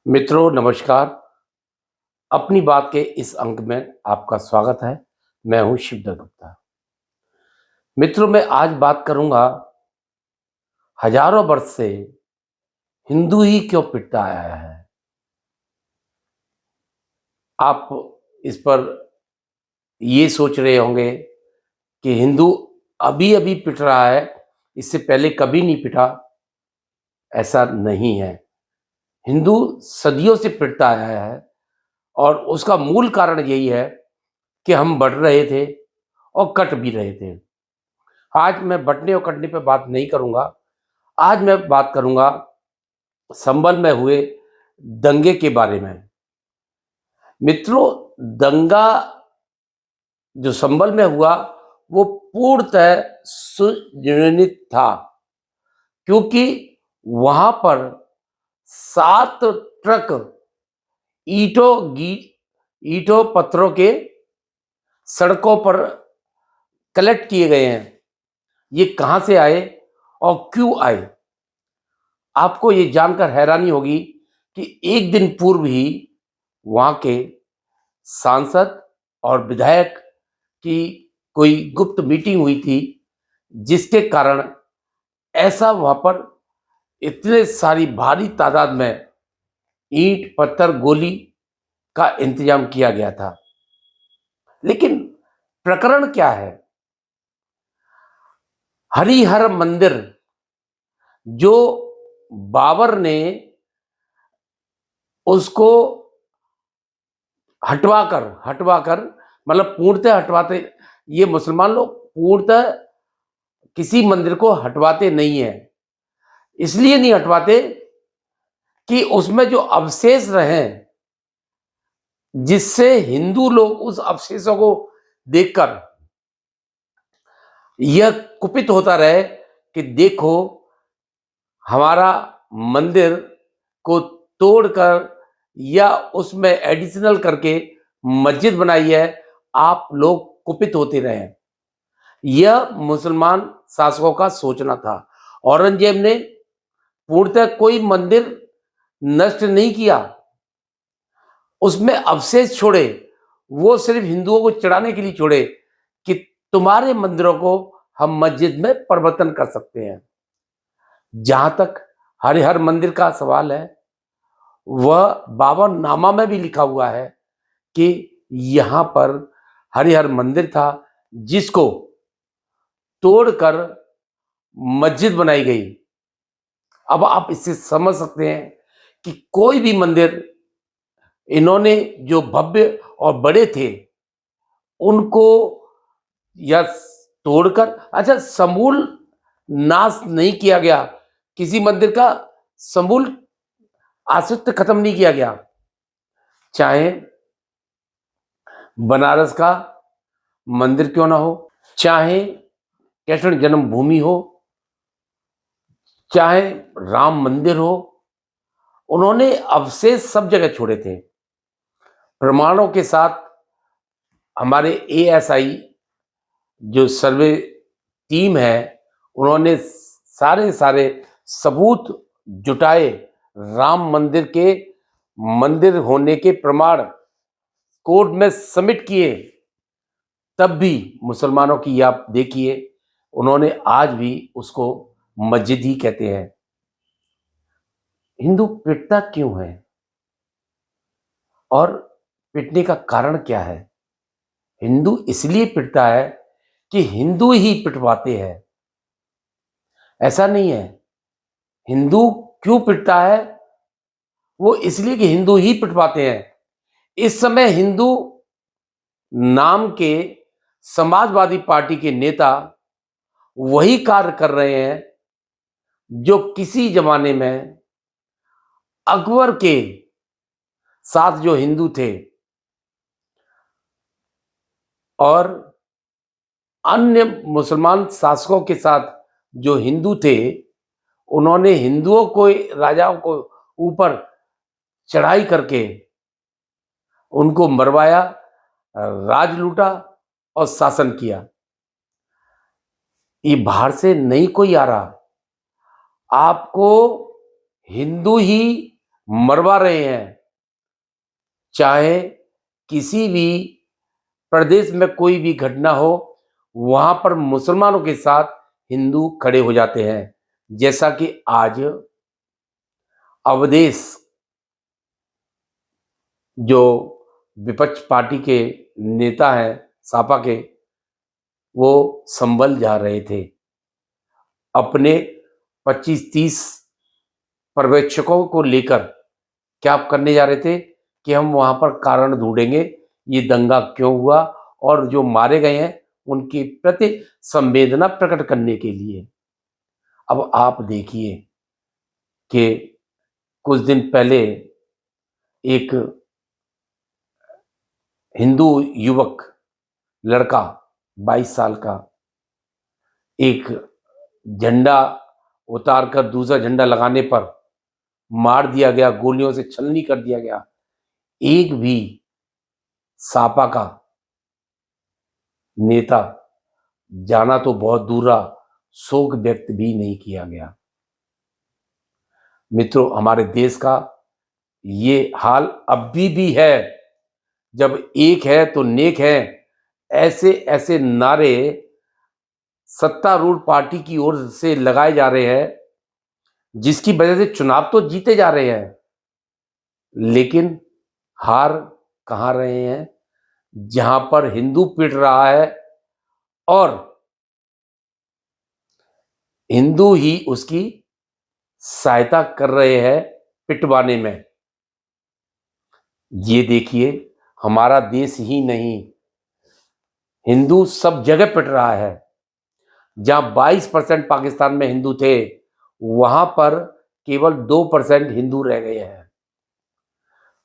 मित्रों नमस्कार। अपनी बात के इस अंक में आपका स्वागत है। मैं हूं शिवदत्त गुप्ता। मित्रों मैं आज बात करूंगा हजारों वर्ष से हिंदू ही क्यों पिटता आया है। आप इस पर ये सोच रहे होंगे कि हिंदू अभी अभी पिट रहा है, इससे पहले कभी नहीं पिटा। ऐसा नहीं है। हिंदू सदियों से पिटता आया है और उसका मूल कारण यही है कि हम बढ़ रहे थे और कट भी रहे थे। आज मैं बंटने और कटने पे बात नहीं करूंगा। आज मैं बात करूंगा संभल में हुए दंगे के बारे में। मित्रों, दंगा जो संभल में हुआ वो पूर्णतः सुनियोजित था, क्योंकि वहां पर 7 ट्रक ईंटों पत्थरों के सड़कों पर कलेक्ट किए गए हैं। ये कहां से आए और क्यों आए, आपको ये जानकर हैरानी होगी कि एक दिन पूर्व ही वहां के सांसद और विधायक की कोई गुप्त मीटिंग हुई थी, जिसके कारण ऐसा वहां पर इतने सारी भारी तादाद में ईंट पत्थर गोली का इंतजाम किया गया था। लेकिन प्रकरण क्या है? हरिहर मंदिर जो बाबर ने उसको हटवाकर मतलब पूर्णतः हटवाते, ये मुसलमान लोग पूर्णतः किसी मंदिर को हटवाते नहीं है। इसलिए नहीं हटवाते कि उसमें जो अवशेष रहे, जिससे हिंदू लोग उस अवशेषों को देखकर यह कुपित होता रहे कि देखो, हमारा मंदिर को तोड़कर या उसमें एडिशनल करके मस्जिद बनाई है, आप लोग कुपित होते रहे। यह मुसलमान शासकों का सोचना था। औरंगजेब ने पूर्णतः कोई मंदिर नष्ट नहीं किया, उसमें अवशेष छोड़े। वो सिर्फ हिंदुओं को चढ़ाने के लिए छोड़े कि तुम्हारे मंदिरों को हम मस्जिद में परिवर्तन कर सकते हैं। जहां तक हरिहर मंदिर का सवाल है, वह बाबरनामा में भी लिखा हुआ है कि यहां पर हरिहर मंदिर था, जिसको तोड़कर मस्जिद बनाई गई। अब आप इससे समझ सकते हैं कि कोई भी मंदिर इन्होंने जो भव्य और बड़े थे उनको या तोड़कर, अच्छा समूल नाश नहीं किया गया, किसी मंदिर का समूल अस्तित्व खत्म नहीं किया गया। चाहे बनारस का मंदिर क्यों ना हो, चाहे कृष्ण जन्मभूमि हो, चाहे राम मंदिर हो, उन्होंने अवशेष सब जगह छोड़े थे। प्रमाणों के साथ हमारे एएसआई जो सर्वे टीम है, उन्होंने सारे सबूत जुटाए। राम मंदिर के मंदिर होने के प्रमाण कोर्ट में सबमिट किए। तब भी मुसलमानों की आप देखिए, उन्होंने आज भी उसको मस्जिद ही कहते हैं। हिंदू पिटता क्यों है और पिटने का कारण क्या है? हिंदू इसलिए पिटता है कि हिंदू ही पिटवाते हैं। ऐसा नहीं है। हिंदू क्यों पिटता है? वो इसलिए कि हिंदू ही पिटवाते हैं। इस समय हिंदू नाम के समाजवादी पार्टी के नेता वही कार्य कर रहे हैं जो किसी जमाने में अकबर के साथ जो हिंदू थे और अन्य मुसलमान शासकों के साथ जो हिंदू थे, उन्होंने हिंदुओं को, राजाओं को ऊपर चढ़ाई करके उनको मरवाया, राज लूटा और शासन किया। ये बाहर से नहीं कोई आ रहा। आपको हिंदू ही मरवा रहे हैं। चाहे किसी भी प्रदेश में कोई भी घटना हो, वहां पर मुसलमानों के साथ हिंदू खड़े हो जाते हैं। जैसा कि आज अवधेश, जो विपक्ष पार्टी के नेता हैं सपा के, वो संभल जा रहे थे। अपने 25-30 पर्यवेक्षकों को लेकर क्या करने जा रहे थे कि हम वहां पर कारण ढूंढेंगे, ये दंगा क्यों हुआ और जो मारे गए हैं उनके प्रति संवेदना प्रकट करने के लिए। अब आप देखिए कि कुछ दिन पहले एक हिंदू युवक लड़का 22 साल का एक झंडा उतार कर दूसरा झंडा लगाने पर मार दिया गया, गोलियों से छलनी कर दिया गया। एक भी सपा का नेता, जाना तो बहुत दूर रहा, शोक व्यक्त भी नहीं किया गया। मित्रों, हमारे देश का ये हाल अभी भी है। जब एक है तो नेक है, ऐसे ऐसे नारे सत्तारूढ़ पार्टी की ओर से लगाए जा रहे हैं, जिसकी वजह से चुनाव तो जीते जा रहे हैं, लेकिन हार कहाँ रहे हैं? जहां पर हिंदू पिट रहा है और हिंदू ही उसकी सहायता कर रहे हैं पिटवाने में। ये देखिए, हमारा देश ही नहीं, हिंदू सब जगह पिट रहा है। जहां 22% पाकिस्तान में हिंदू थे, वहां पर केवल 2% हिंदू रह गए हैं।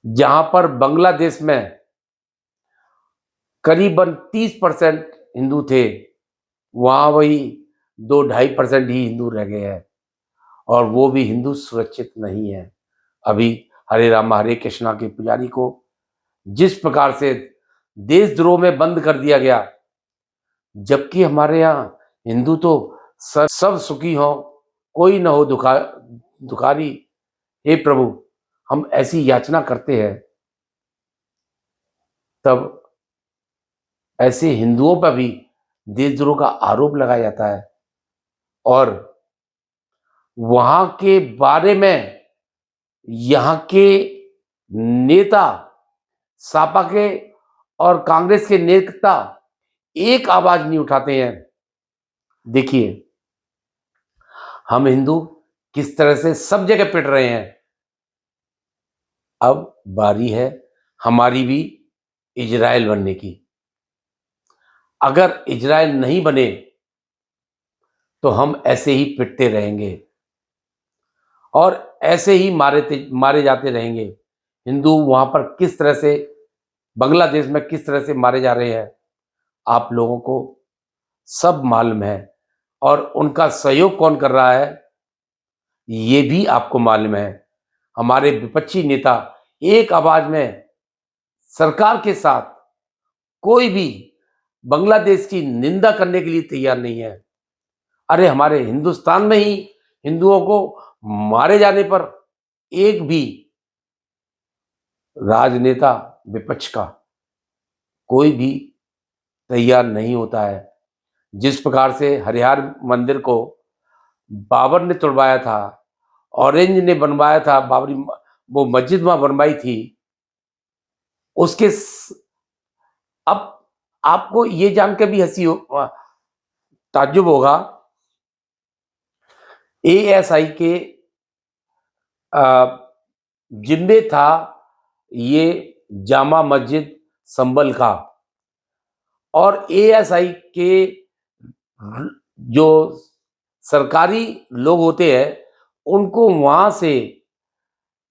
जहां पर बांग्लादेश में करीबन 30% हिंदू थे, वहां वही 2-2.5% ही हिंदू रह गए हैं, और वो भी हिंदू सुरक्षित नहीं है। अभी हरे राम हरे कृष्णा के पुजारी को जिस प्रकार से देशद्रोह में बंद कर दिया गया, जबकि हमारे यहाँ हिंदू तो सब सुखी हों, कोई न हो दुखारी। हे प्रभु, हम ऐसी याचना करते हैं, तब ऐसे हिंदुओं पर भी देशद्रोह का आरोप लगाया जाता है। और वहां के बारे में यहाँ के नेता, सपा के और कांग्रेस के नेता एक आवाज नहीं उठाते हैं। देखिए, हम हिंदू किस तरह से सब जगह पिट रहे हैं। अब बारी है हमारी भी इजराइल बनने की। अगर इजराइल नहीं बने तो हम ऐसे ही पिटते रहेंगे और ऐसे ही मारे जाते रहेंगे। हिंदू वहां पर किस तरह से, बांग्लादेश में किस तरह से मारे जा रहे हैं, आप लोगों को सब मालूम है। और उनका सहयोग कौन कर रहा है, ये भी आपको मालूम है। हमारे विपक्षी नेता एक आवाज में सरकार के साथ कोई भी बांग्लादेश की निंदा करने के लिए तैयार नहीं है। अरे, हमारे हिंदुस्तान में ही हिंदुओं को मारे जाने पर एक भी राजनेता विपक्ष का कोई भी तैयार नहीं होता है। जिस प्रकार से हरिहर मंदिर को बाबर ने तुड़वाया था, ऑरेंज ने बनवाया था, बाबरी वो मस्जिद वहां बनवाई थी, उसके अब आपको ये जानकर भी हंसी हो, ताज्जुब होगा, एएसआई के जिम्मे था ये जामा मस्जिद संभल का, और एएसआई के जो सरकारी लोग होते हैं उनको वहां से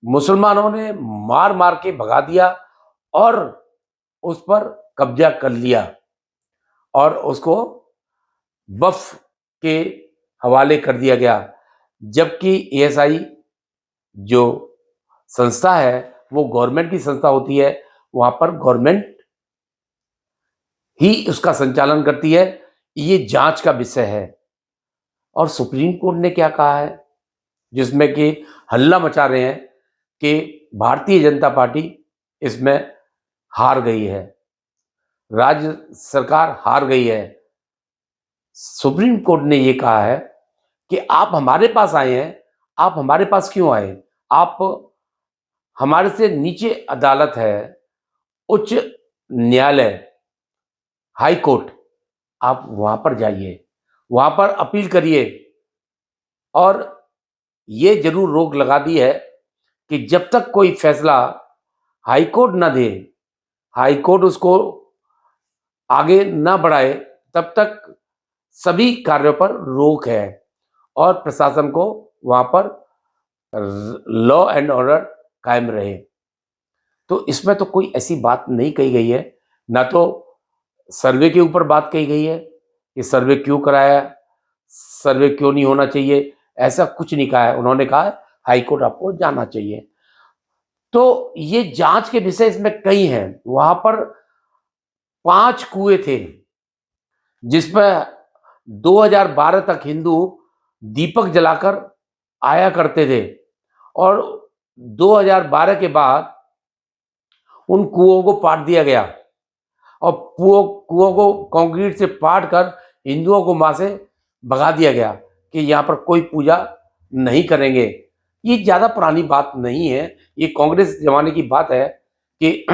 मुसलमानों ने मार मार के भगा दिया और उस पर कब्जा कर लिया और उसको वक्फ के हवाले कर दिया गया। जबकि एएसआई जो संस्था है वो गवर्नमेंट की संस्था होती है, वहां पर गवर्नमेंट ही उसका संचालन करती है। ये जांच का विषय है। और सुप्रीम कोर्ट ने क्या कहा है, जिसमें कि हल्ला मचा रहे हैं कि भारतीय जनता पार्टी इसमें हार गई है, राज्य सरकार हार गई है। सुप्रीम कोर्ट ने ये कहा है कि आप हमारे पास आए हैं, आप हमारे पास क्यों आए? आप हमारे से नीचे अदालत है, उच्च न्यायालय, हाई कोर्ट, आप वहाँ पर जाइए, वहाँ पर अपील करिए। और ये ज़रूर रोक लगा दी है कि जब तक कोई फैसला हाई कोर्ट ना दे, हाई कोर्ट उसको आगे ना बढ़ाए, तब तक सभी कार्यों पर रोक है और प्रशासन को वहाँ पर लॉ एंड ऑर्डर कायम रहे। तो इसमें तो कोई ऐसी बात नहीं कही गई है, ना तो सर्वे के ऊपर बात कही गई है कि सर्वे क्यों कराया, सर्वे क्यों नहीं होना चाहिए, ऐसा कुछ नहीं कहा है। उन्होंने कहा है हाई कोर्ट आपको जाना चाहिए। तो ये जांच के विषय इसमें कई हैं। वहां पर 5 कुएं थे जिसमें 2012 तक हिंदू दीपक जलाकर आया करते थे और 2012 के बाद उन कुओं को पाट दिया गया और कुओं को कंक्रीट से पाट कर हिंदुओं को वहां से भगा दिया गया कि यहाँ पर कोई पूजा नहीं करेंगे। ये ज़्यादा पुरानी बात नहीं है, ये कांग्रेस जमाने की बात है कि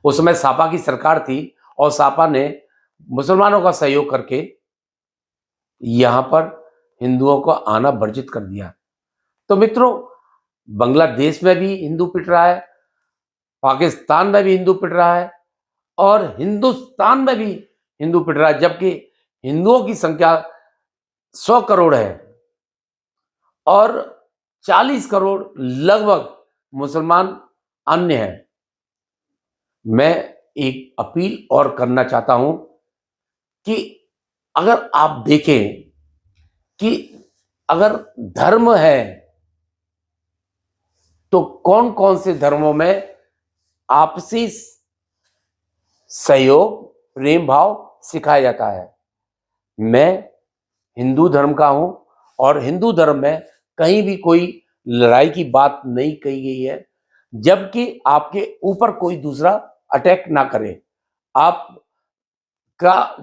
उस समय सापा की सरकार थी और सापा ने मुसलमानों का सहयोग करके यहाँ पर हिंदुओं को आना वर्जित कर दिया। तो मित्रों, बांग्लादेश में भी हिंदू पिट रहा है, पाकिस्तान में भी हिंदू पिट रहा है और हिंदुस्तान में भी हिंदू पिट रहा है, जबकि हिंदुओं की संख्या 100 करोड़ है और 40 करोड़ लगभग मुसलमान अन्य हैं। मैं एक अपील और करना चाहता हूं कि अगर आप देखें कि अगर धर्म है तो कौन कौन से धर्मों में आपसी सहयोग, प्रेम भाव सिखाया जाता है। मैं हिंदू धर्म का हूं और हिंदू धर्म में कहीं भी कोई लड़ाई की बात नहीं कही गई है, जबकि आपके ऊपर कोई दूसरा अटैक ना करे। आपका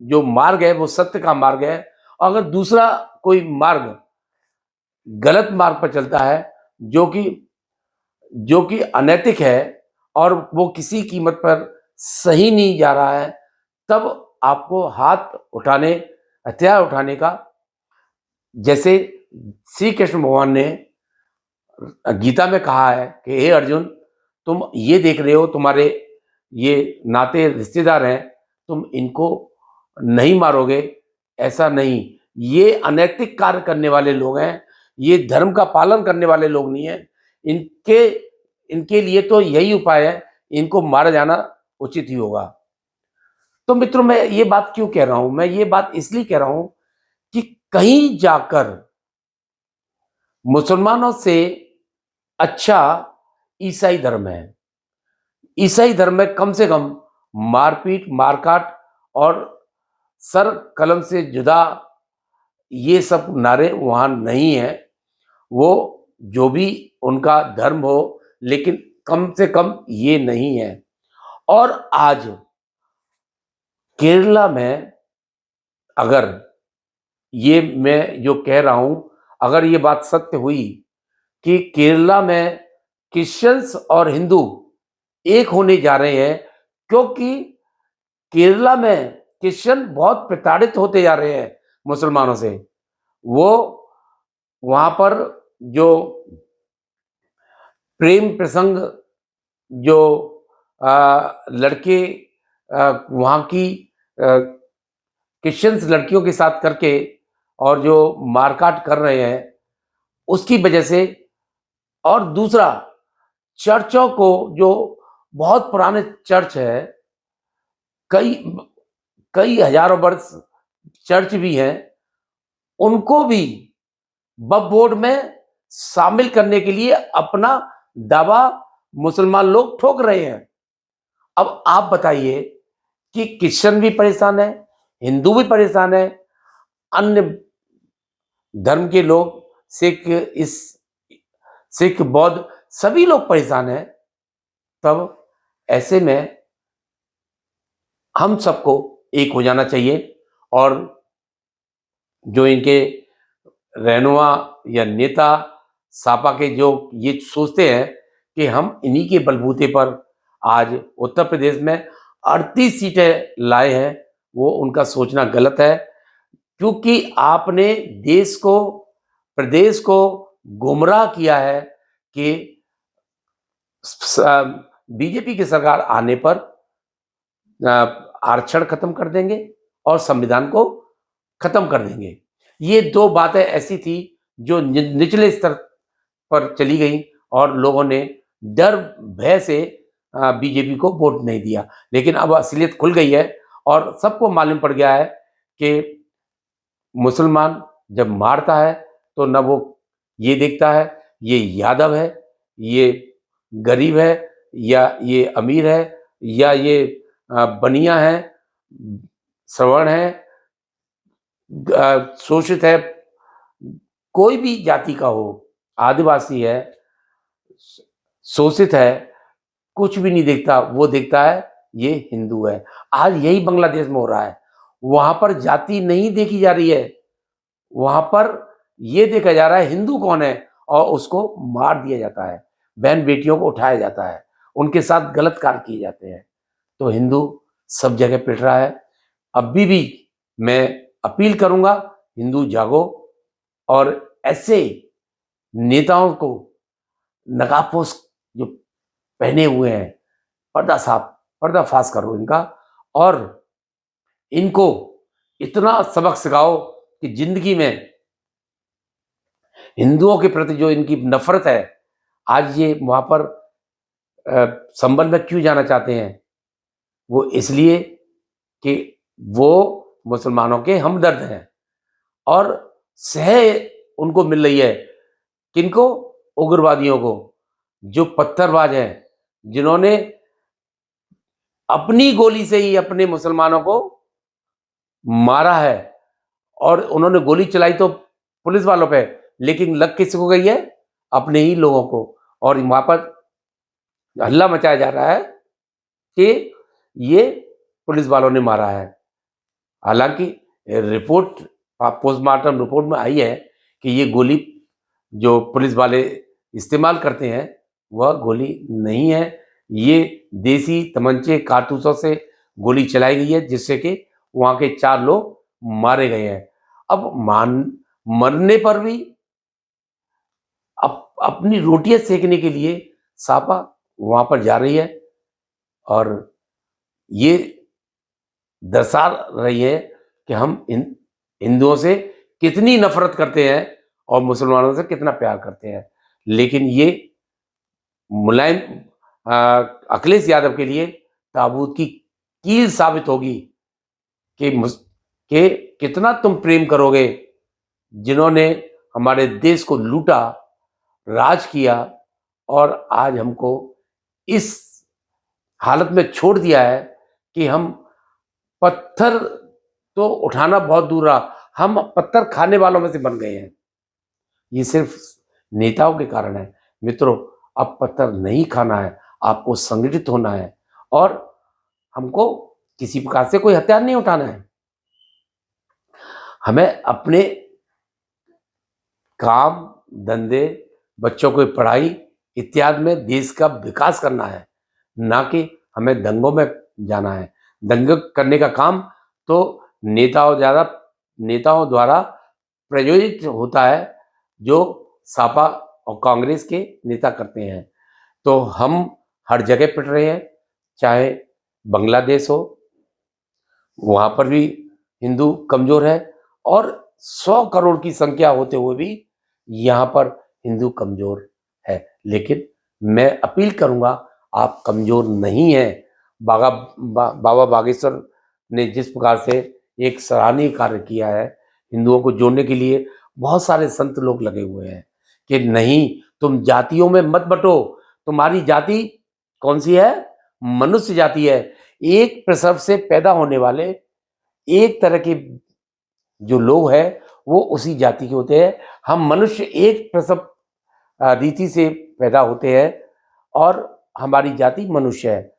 जो मार्ग है वो सत्य का मार्ग है। अगर दूसरा कोई मार्ग गलत मार्ग पर चलता है जो कि अनैतिक है और वो किसी कीमत पर सही नहीं जा रहा है, तब आपको हाथ उठाने, हथियार उठाने का, जैसे श्री कृष्ण भगवान ने गीता में कहा है कि हे अर्जुन, तुम ये देख रहे हो तुम्हारे ये नाते रिश्तेदार हैं, तुम इनको नहीं मारोगे, ऐसा नहीं। ये अनैतिक कार्य करने वाले लोग हैं, ये धर्म का पालन करने वाले लोग नहीं हैं। इनके इनके लिए तो यही उपाय है, इनको मारा जाना उचित ही होगा। तो मित्रों, मैं ये बात क्यों कह रहा हूं? मैं ये बात इसलिए कह रहा हूं कि कहीं जाकर मुसलमानों से अच्छा ईसाई धर्म है। ईसाई धर्म में कम से कम मारपीट, मारकाट और सर कलम से जुदा ये सब नारे वहां नहीं है। वो जो भी उनका धर्म हो, लेकिन कम से कम ये नहीं है। और आज केरला में अगर ये मैं जो कह रहा हूं, अगर ये बात सत्य हुई कि केरला में क्रिश्चियंस और हिंदू एक होने जा रहे हैं, क्योंकि केरला में क्रिश्चियन बहुत प्रताड़ित होते जा रहे हैं मुसलमानों से। वो वहां पर जो प्रेम प्रसंग, जो लड़के वहाँ की क्रिश्चियंस लड़कियों के साथ करके और जो मारकाट कर रहे हैं, उसकी वजह से। और दूसरा, चर्चों को, जो बहुत पुराने चर्च है, कई कई हजारों वर्ष चर्च भी हैं, उनको भी वक्फ बोर्ड में शामिल करने के लिए अपना दावा मुसलमान लोग ठोक रहे हैं। अब आप बताइए कि क्रिश्चियन भी परेशान है, हिंदू भी परेशान है, अन्य धर्म के लोग, सिख, इस सिख, बौद्ध सभी लोग परेशान हैं, तब ऐसे में हम सबको एक हो जाना चाहिए और जो इनके रहनुमा या नेता सपा के जो ये सोचते हैं कि हम इन्हीं के बलबूते पर आज उत्तर प्रदेश में 38 सीटें लाए हैं, वो उनका सोचना गलत है, क्योंकि आपने देश को, प्रदेश को गुमराह किया है कि बीजेपी की सरकार आने पर आरक्षण खत्म कर देंगे और संविधान को खत्म कर देंगे। ये दो बातें ऐसी थी जो निचले स्तर पर चली गई और लोगों ने डर भय से बीजेपी को वोट नहीं दिया। लेकिन अब असलियत खुल गई है और सबको मालूम पड़ गया है कि मुसलमान जब मारता है तो न वो ये देखता है ये यादव है, ये गरीब है, या ये अमीर है, या ये बनिया है, सवर्ण है, शोषित है, कोई भी जाति का हो, आदिवासी है, शोषित है, कुछ भी नहीं देखता, वो देखता है ये हिंदू है। आज यही बांग्लादेश में हो रहा है, वहां पर जाति नहीं देखी जा रही है, वहां पर ये देखा जा रहा है हिंदू कौन है और उसको मार दिया जाता है, बहन बेटियों को उठाया जाता है, उनके साथ गलत कार्य किए जाते हैं। तो हिंदू सब जगह पिट रहा है। अभी भी मैं अपील करूंगा, हिंदू जागो और ऐसे नेताओं को नकाबपोश जो पहने हुए हैं, पर्दाफाश करो इनका और इनको इतना सबक सिखाओ कि जिंदगी में हिंदुओं के प्रति जो इनकी नफरत है, आज ये वहां पर संबल में क्यों जाना चाहते हैं, वो इसलिए कि वो मुसलमानों के हमदर्द हैं और सह उनको मिल रही है, किनको, उग्रवादियों को, जो पत्थरबाज हैं, जिन्होंने अपनी गोली से ही अपने मुसलमानों को मारा है और उन्होंने गोली चलाई तो पुलिस वालों पे, लेकिन लग किसको गई है, अपने ही लोगों को। और वहां पर हल्ला मचाया जा रहा है कि ये पुलिस वालों ने मारा है। हालांकि रिपोर्ट, पोस्टमार्टम रिपोर्ट में आई है कि ये गोली जो पुलिस वाले इस्तेमाल करते हैं वह गोली नहीं है, ये देसी तमंचे कारतूसों से गोली चलाई गई है, जिससे कि वहां के 4 लोग मारे गए हैं। अब मरने पर भी अपनी रोटियां सेकने के लिए सपा वहां पर जा रही है और ये दर्शा रही है कि हम इन हिंदुओं से कितनी नफरत करते हैं और मुसलमानों से कितना प्यार करते हैं। लेकिन ये मुलायम अखिलेश यादव के लिए ताबूत की कील साबित होगी कि कितना तुम प्रेम करोगे जिन्होंने हमारे देश को लूटा, राज किया और आज हमको इस हालत में छोड़ दिया है कि हम पत्थर तो उठाना बहुत दूर रहा, हम पत्थर खाने वालों में से बन गए हैं। ये सिर्फ नेताओं के कारण है। मित्रों, अब पत्थर नहीं खाना है, आपको संगठित होना है और हमको किसी प्रकार से कोई हथियार नहीं उठाना है। हमें अपने काम धंधे, बच्चों की पढ़ाई इत्यादि में देश का विकास करना है, ना कि हमें दंगों में जाना है। दंगे करने का काम तो नेताओं द्वारा प्रायोजित होता है, जो सपा और कांग्रेस के नेता करते हैं। तो हम हर जगह पिट रहे हैं, चाहे बांग्लादेश हो, वहां पर भी हिंदू कमजोर है और 100 करोड़ की संख्या होते हुए भी यहाँ पर हिंदू कमजोर है। लेकिन मैं अपील करूंगा, आप कमजोर नहीं हैं। बाबा बागेश्वर ने जिस प्रकार से एक सराहनीय कार्य किया है, हिंदुओं को जोड़ने के लिए बहुत सारे संत लोग लगे हुए हैं कि नहीं, तुम जातियों में मत बंटो, तुम्हारी जाति कौन सी है, मनुष्य जाति है। एक प्रसव से पैदा होने वाले एक तरह के जो लोग हैं वो उसी जाति के होते हैं। हम मनुष्य एक प्रसव रीति से पैदा होते हैं और हमारी जाति मनुष्य है।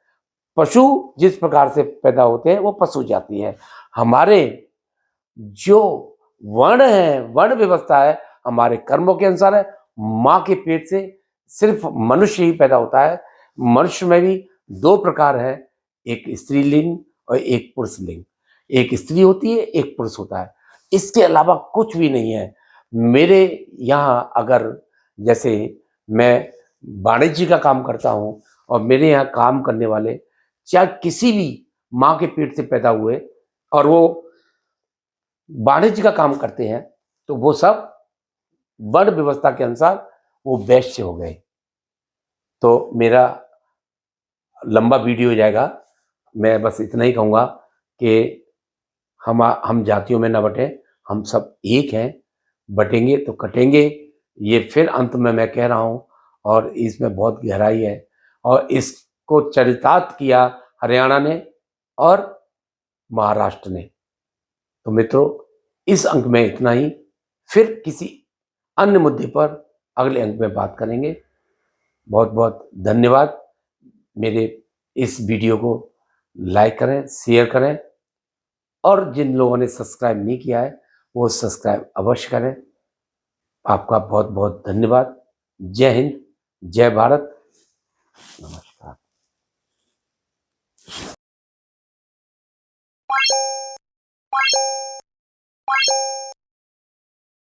पशु जिस प्रकार से पैदा होते हैं वो पशु जाति है। हमारे जो वर्ण है, वर्ण व्यवस्था है, हमारे कर्मों के अनुसार है। माँ के पेट से सिर्फ मनुष्य ही पैदा होता है। मनुष्य में भी 2 प्रकार हैं, एक स्त्रीलिंग और एक पुरुष लिंग। एक स्त्री होती है, एक पुरुष होता है। इसके अलावा कुछ भी नहीं है। मेरे यहाँ अगर जैसे मैं वाणिज्य का काम करता हूँ और मेरे यहाँ काम करने वाले चाहे किसी भी माँ के पेट से पैदा हुए और वो वाणिज्य का काम करते हैं, तो वो सब वर्ण व्यवस्था के अनुसार वो वैश्य हो गए। तो मेरा लंबा वीडियो हो जाएगा। मैं बस इतना ही कहूँगा कि हम जातियों में ना बटें, हम सब एक हैं, बटेंगे तो कटेंगे। ये फिर अंत में मैं कह रहा हूँ और इसमें बहुत गहराई है और इसको चरितार्थ किया हरियाणा ने और महाराष्ट्र ने। तो मित्रों, इस अंक में इतना ही। फिर किसी अन्य मुद्दे पर अगले अंक में बात करेंगे। बहुत बहुत धन्यवाद। मेरे इस वीडियो को लाइक करें, शेयर करें और जिन लोगों ने सब्सक्राइब नहीं किया है वो सब्सक्राइब अवश्य करें। आपका बहुत बहुत धन्यवाद। जय हिंद, जय भारत, नमस्कार।